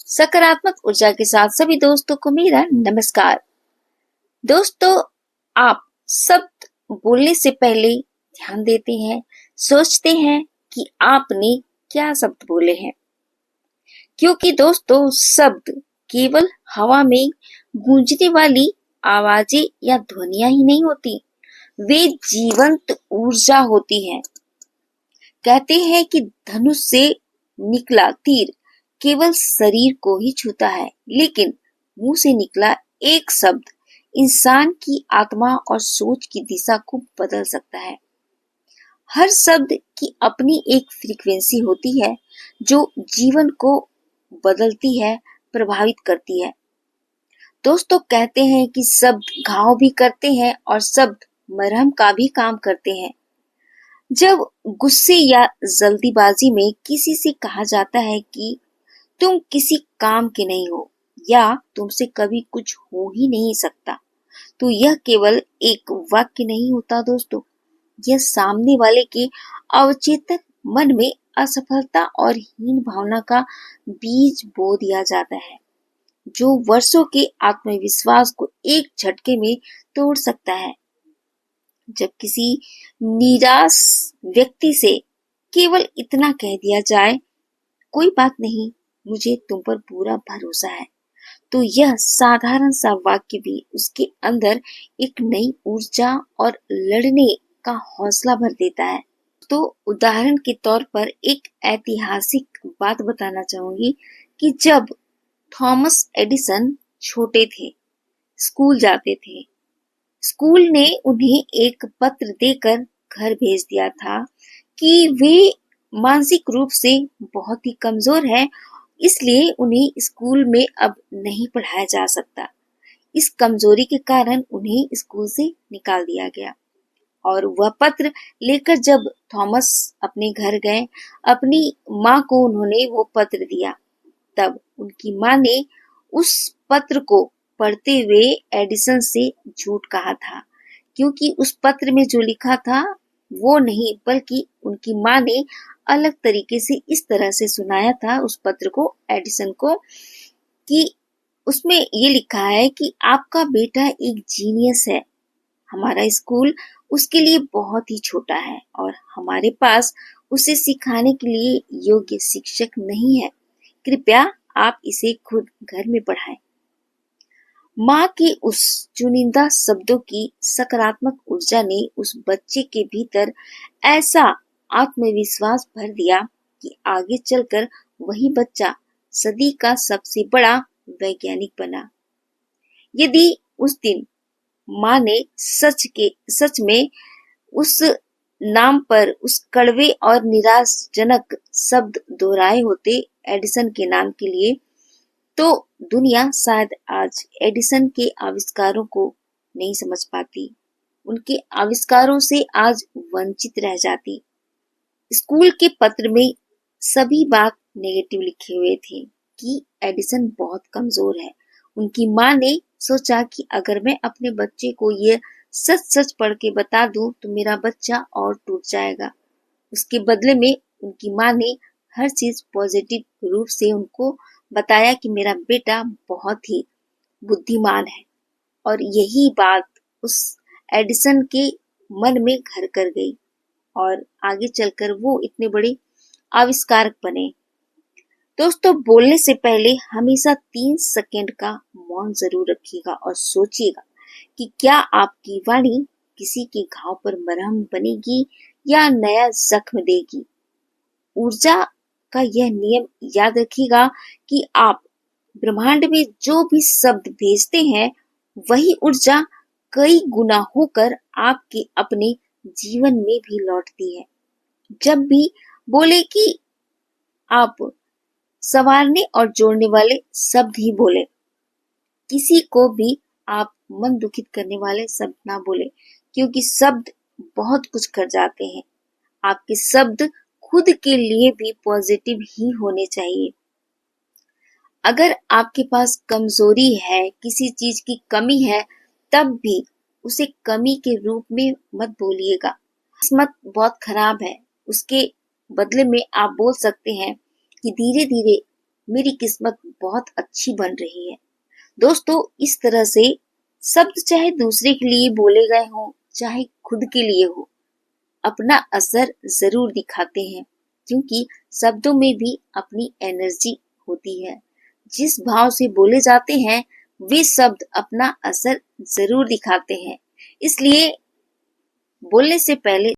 सकारात्मक ऊर्जा के साथ सभी दोस्तों को मेरा नमस्कार। दोस्तों, आप शब्द बोलने से पहले ध्यान देते हैं, सोचते हैं कि आपने क्या शब्द बोले हैं, क्योंकि दोस्तों शब्द केवल हवा में गूंजने वाली आवाजें या ध्वनियां ही नहीं होती, वे जीवंत ऊर्जा होती हैं। कहते हैं कि धनुष से निकला तीर केवल शरीर को ही छूता है, लेकिन मुंह से निकला एक शब्द इंसान की आत्मा और सोच की दिशा को बदल सकता है। हर शब्द की अपनी एक फ्रीक्वेंसी होती है जो जीवन को बदलती है, प्रभावित करती है। दोस्तों, कहते हैं कि शब्द घाव भी करते हैं और शब्द मरहम का भी काम करते हैं। जब गुस्से या जल्दीबाजी में किसी से कहा जाता है कि तुम किसी काम के नहीं हो या तुमसे कभी कुछ हो ही नहीं सकता, तो यह केवल एक वाक्य नहीं होता दोस्तों, यह सामने वाले के अवचेतन मन में असफलता और हीन भावना का बीज बो दिया जाता है, जो वर्षों के आत्मविश्वास को एक झटके में तोड़ सकता है। जब किसी निराश व्यक्ति से केवल इतना कह दिया जाए, कोई बात नहीं, मुझे तुम पर पूरा भरोसा है, तो यह साधारण सा वाक्य भी उसके अंदर एक नई ऊर्जा और लड़ने का हौसला भर देता है। तो उदाहरण के तौर पर एक ऐतिहासिक बात बताना चाहूंगी कि जब थॉमस एडिसन छोटे थे, स्कूल जाते थे, स्कूल ने उन्हें एक पत्र देकर घर भेज दिया था कि वे मानसिक रूप से बहुत ही कमजोर है, इसलिए उन्हें स्कूल में अब नहीं पढ़ाया जा सकता। इस कमजोरी के कारण उन्हें स्कूल से निकाल दिया गया और वह पत्र लेकर जब थॉमस अपने घर गए, अपनी माँ को उन्होंने वो पत्र दिया। तब उनकी माँ ने उस पत्र को पढ़ते हुए एडिसन से झूठ कहा था, क्योंकि उस पत्र में जो लिखा था वो नहीं, बल्कि उनकी माँ ने अलग तरीके से इस तरह से सुनाया था उस पत्र को एडिसन को कि उसमें ये लिखा है कि आपका बेटा एक जीनियस है, हमारा स्कूल उसके लिए बहुत ही छोटा है और हमारे पास उसे सिखाने के लिए योग्य शिक्षक नहीं है, कृपया आप इसे खुद घर में पढ़ाएं। माँ के उस चुनिंदा शब्दों की सकारात्मक ऊर्जा ने उस बच्चे के भीतर ऐसा आत्मविश्वास भर दिया कि आगे चलकर वही बच्चा सदी का सबसे बड़ा वैज्ञानिक बना। यदि उस दिन माँ ने सच में उस नाम पर उस कड़वे और निराशजनक शब्द दोहराए होते एडिसन के नाम के लिए, तो दुनिया शायद आज एडिसन के आविष्कारों को नहीं समझ पाती, उनके आविष्कारों से आज वंचित रह जाती। स्कूल के पत्र में सभी बात नेगेटिव लिखे हुए थे कि एडिसन बहुत कमजोर है। उनकी माँ ने सोचा कि अगर मैं अपने बच्चे को ये सच सच पढ़ के बता दूं तो मेरा बच्चा और टूट जाएगा। उसके बदले में उनकी माँ ने हर चीज पॉजिटिव रूप से उनको बताया कि मेरा बेटा बहुत ही बुद्धिमान है, और यही बात उस एडिसन के मन में घर कर गई और आगे चलकर वो इतने बड़े आविष्कारक बने। दोस्तों, बोलने से पहले हमेशा 3 सेकंड का मौन जरूर रखिएगा और सोचिएगा कि क्या आपकी वाणी किसी के घाव पर मरहम बनेगी या नया जख्म देगी। ऊर्जा का यह नियम याद रखिएगा कि आप ब्रह्मांड में जो भी शब्द भेजते हैं, वही ऊर्जा कई गुना होकर आपके अपने जीवन में भी लौटती है। जब भी बोले कि आप संवारने और जोड़ने वाले शब्द ही बोले, किसी को भी आप मन दुखित करने वाले शब्द ना बोले, क्योंकि शब्द बहुत कुछ कर जाते हैं। आपके शब्द खुद के लिए भी पॉजिटिव ही होने चाहिए। अगर आपके पास कमजोरी है, किसी चीज की कमी है, तब भी उसे कमी के रूप में मत बोलिएगा। किस्मत बहुत खराब है, उसके बदले में आप बोल सकते हैं कि धीरे धीरे मेरी किस्मत बहुत अच्छी बन रही है। दोस्तों, इस तरह से शब्द चाहे दूसरे के लिए बोले गए हों, चाहे खुद के लिए हो, अपना असर जरूर दिखाते हैं, क्योंकि शब्दों में भी अपनी एनर्जी होती है। जिस भाव से बोले जाते हैं वे शब्द अपना असर जरूर दिखाते हैं। इसलिए बोलने से पहले